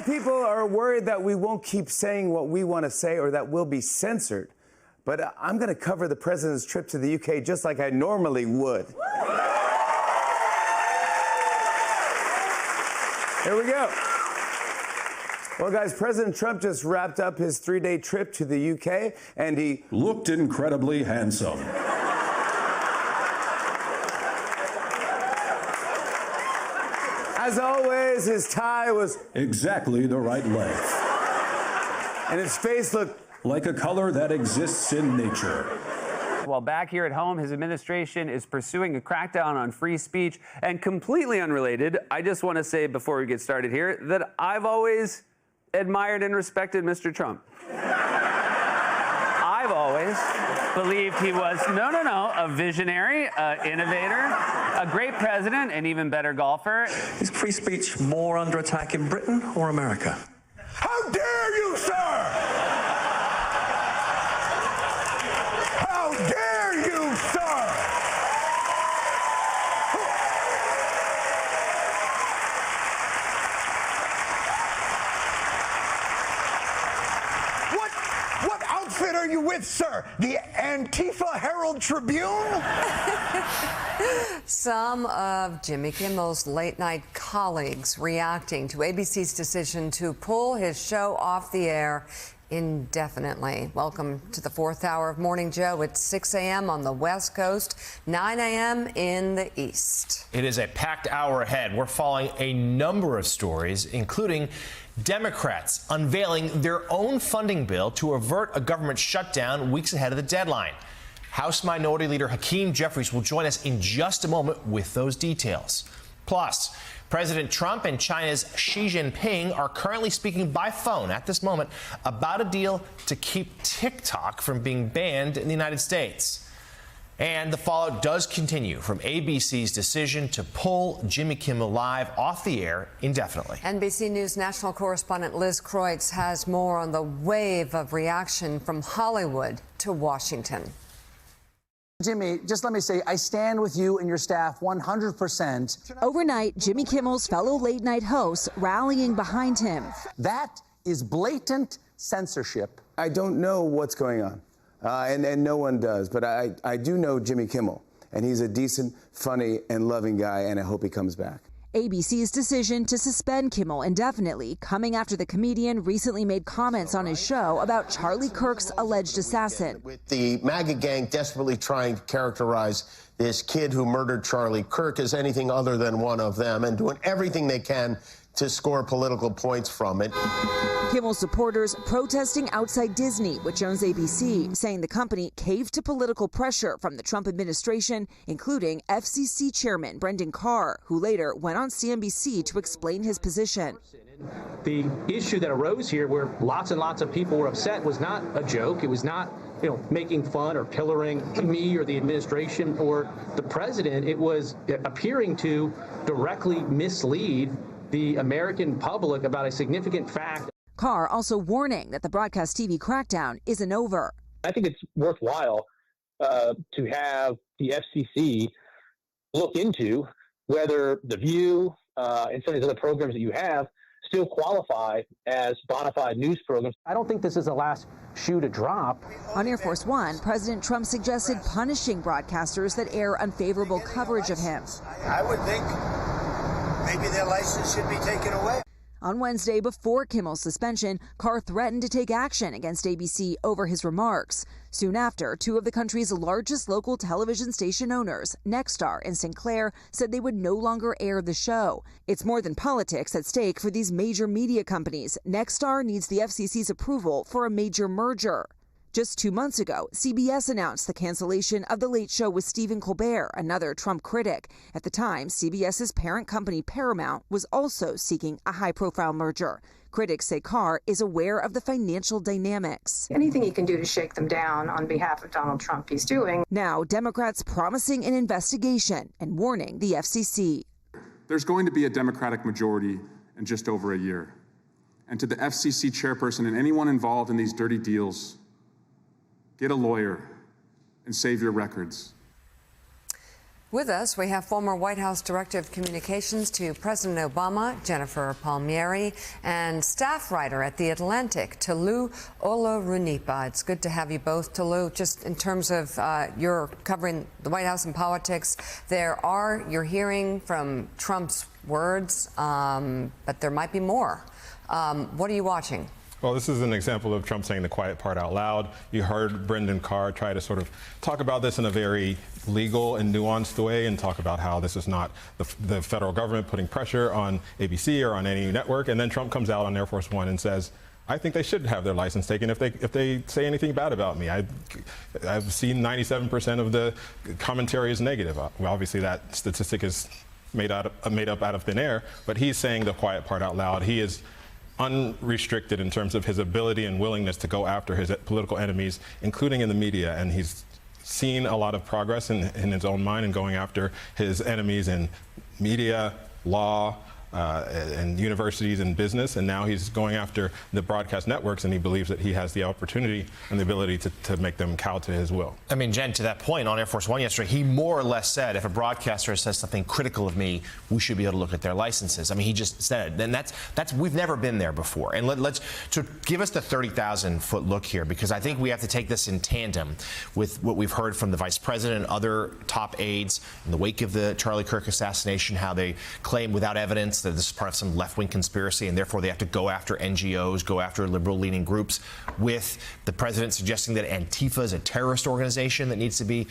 People are worried that we won't keep saying what we want to say or that we'll be censored. But I'm going to cover the president's trip to the UK just like I normally would. Here we go. Well, guys, President Trump just wrapped up his 3-day trip to the UK, and he looked incredibly handsome. As always, his tie was exactly the right length. And his face looked like a color that exists in nature. While back here at home, his administration is pursuing a crackdown on free speech. And completely unrelated, I just want to say before we get started here that I've always admired and respected Mr. Trump. I've always believed he was, a visionary, innovator, a great president, an even better golfer. Is free speech more under attack in Britain or America? How dare you, sir! How dare you, sir! What outfit are you with, sir? The Antifa Herald Tribune? Some of Jimmy Kimmel's late-night colleagues reacting to ABC's decision to pull his show off the air indefinitely. Welcome to the fourth hour of Morning Joe. It's 6 a.m. on the West Coast, 9 a.m. in the East. It is a packed hour ahead. We're following a number of stories, including Democrats unveiling their own funding bill to avert a government shutdown weeks ahead of the deadline. House Minority Leader Hakeem Jeffries will join us in just a moment with those details. Plus, President Trump and China's Xi Jinping are currently speaking by phone at this moment about a deal to keep TikTok from being banned in the United States. And the fallout does continue from ABC's decision to pull Jimmy Kimmel Live off the air indefinitely. NBC News national correspondent Liz Kreutz has more on the wave of reaction from Hollywood to Washington. Jimmy, just let me say, I stand with you and your staff 100%. Overnight, Jimmy Kimmel's fellow late-night hosts rallying behind him. That is blatant censorship. I don't know what's going on, and no one does, but I do know Jimmy Kimmel, and he's a decent, funny, and loving guy, and I hope he comes back. ABC's decision to suspend Kimmel indefinitely coming after the comedian recently made comments on his show about Charlie Kirk's alleged assassin. With the MAGA gang desperately trying to characterize this kid who murdered Charlie Kirk as anything other than one of them and doing everything they can to score political points from it. Kimmel's supporters protesting outside Disney, which owns ABC, saying the company caved to political pressure from the Trump administration, including FCC Chairman Brendan Carr, who later went on CNBC to explain his position. The issue that arose here, where lots and lots of people were upset, was not a joke. It was not, making fun or pillaring me or the administration or the president. It was appearing to directly mislead the American public about a significant fact. Carr also warning that the broadcast TV crackdown isn't over. I think it's worthwhile to have the FCC look into whether The View and some of these other programs that you have still qualify as bona fide news programs. I don't think this is the last shoe to drop. On Air Force One, President Trump suggested punishing broadcasters that air unfavorable coverage of him. I would think maybe their license should be taken away. On Wednesday, before Kimmel's suspension, Carr threatened to take action against ABC over his remarks. Soon after, two of the country's largest local television station owners, Nexstar and Sinclair, said they would no longer air the show. It's more than politics at stake for these major media companies. Nexstar needs the FCC's approval for a major merger. Just 2 months ago, CBS announced the cancellation of The Late Show with Stephen Colbert, another Trump critic. At the time, CBS's parent company Paramount was also seeking a high-profile merger. Critics say Carr is aware of the financial dynamics. Anything he can do to shake them down on behalf of Donald Trump, he's doing. Now, Democrats promising an investigation and warning the FCC. There's going to be a Democratic majority in just over a year. And to the FCC chairperson and anyone involved in these dirty deals, get a lawyer and save your records. With us, we have former White House Director of Communications to President Obama, Jennifer Palmieri, and staff writer at The Atlantic, Tolu Olorunnipa. It's good to have you both, Tolu. Just in terms of you're covering the White House and politics, you're hearing from Trump's words, but there might be more. What are you watching? Well, this is an example of Trump saying the quiet part out loud. You heard Brendan Carr try to sort of talk about this in a very legal and nuanced way and talk about how this is not the federal government putting pressure on ABC or on any network. And then Trump comes out on Air Force One and says, I think they should have their license taken if they say anything bad about me. I've seen 97% of the commentary is negative. Well, obviously that statistic is made up out of thin air, but he's saying the quiet part out loud. He is unrestricted in terms of his ability and willingness to go after his political enemies, including in the media, and he's seen a lot of progress in his own mind in going after his enemies in media, law, and universities and business, and now he's going after the broadcast networks, and he believes that he has the opportunity and the ability to make them cow to his will. I mean, Jen, to that point on Air Force One yesterday, he more or less said if a broadcaster says something critical of me, we should be able to look at their licenses. I mean, he just said it. And that's we've never been there before. And let's to give us the 30,000-foot look here, because I think we have to take this in tandem with what we've heard from the vice president and other top aides in the wake of the Charlie Kirk assassination, how they claim without evidence that this is part of some left-wing conspiracy, and therefore they have to go after NGOs, go after liberal-leaning groups, with the president suggesting that Antifa is a terrorist organization that needs to be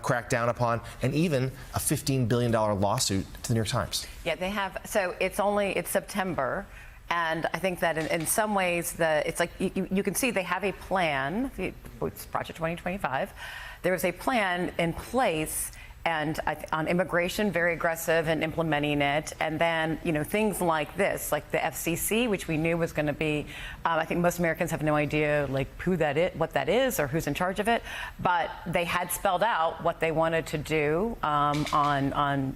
cracked down upon, and even a $15 billion lawsuit to the New York Times. Yeah, they have. So it's September. And I think that in some ways, it's like you can see they have a plan. It's Project 2025. There is a plan in place, and on immigration, very aggressive in implementing it. And then, things like this, like the FCC, which we knew was going to be, I think most Americans have no idea, like, what that is, or who's in charge of it. But they had spelled out what they wanted to do on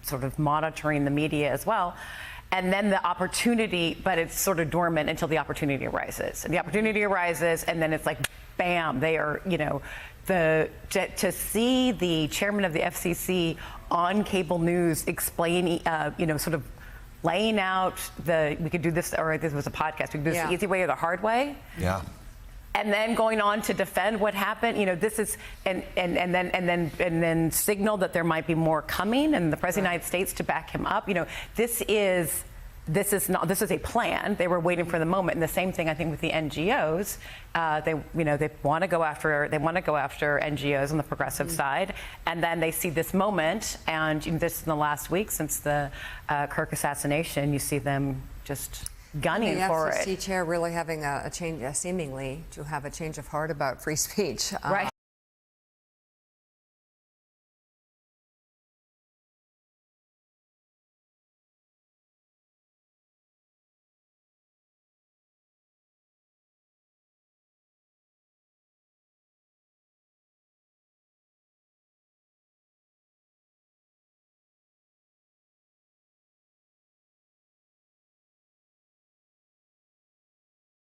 sort of monitoring the media as well. And then the opportunity, but it's sort of dormant until the opportunity arises. And the opportunity arises, and then it's like, bam, they are, to see the chairman of the FCC on cable news explaining, sort of laying out we could do this, or this was a podcast, we could do this the easy way or the hard way. Yeah. And then going on to defend what happened, this is, and then signal that there might be more coming, and the president of the United States to back him up. This is a plan. They were waiting for the moment. And the same thing, I think, with the NGOs. They want to go after NGOs on the progressive side, and then they see this moment. And this in the last week since the Kirk assassination, you see them just gunning for it. The FCC chair really having a change, seemingly to have a change of heart about free speech. Right.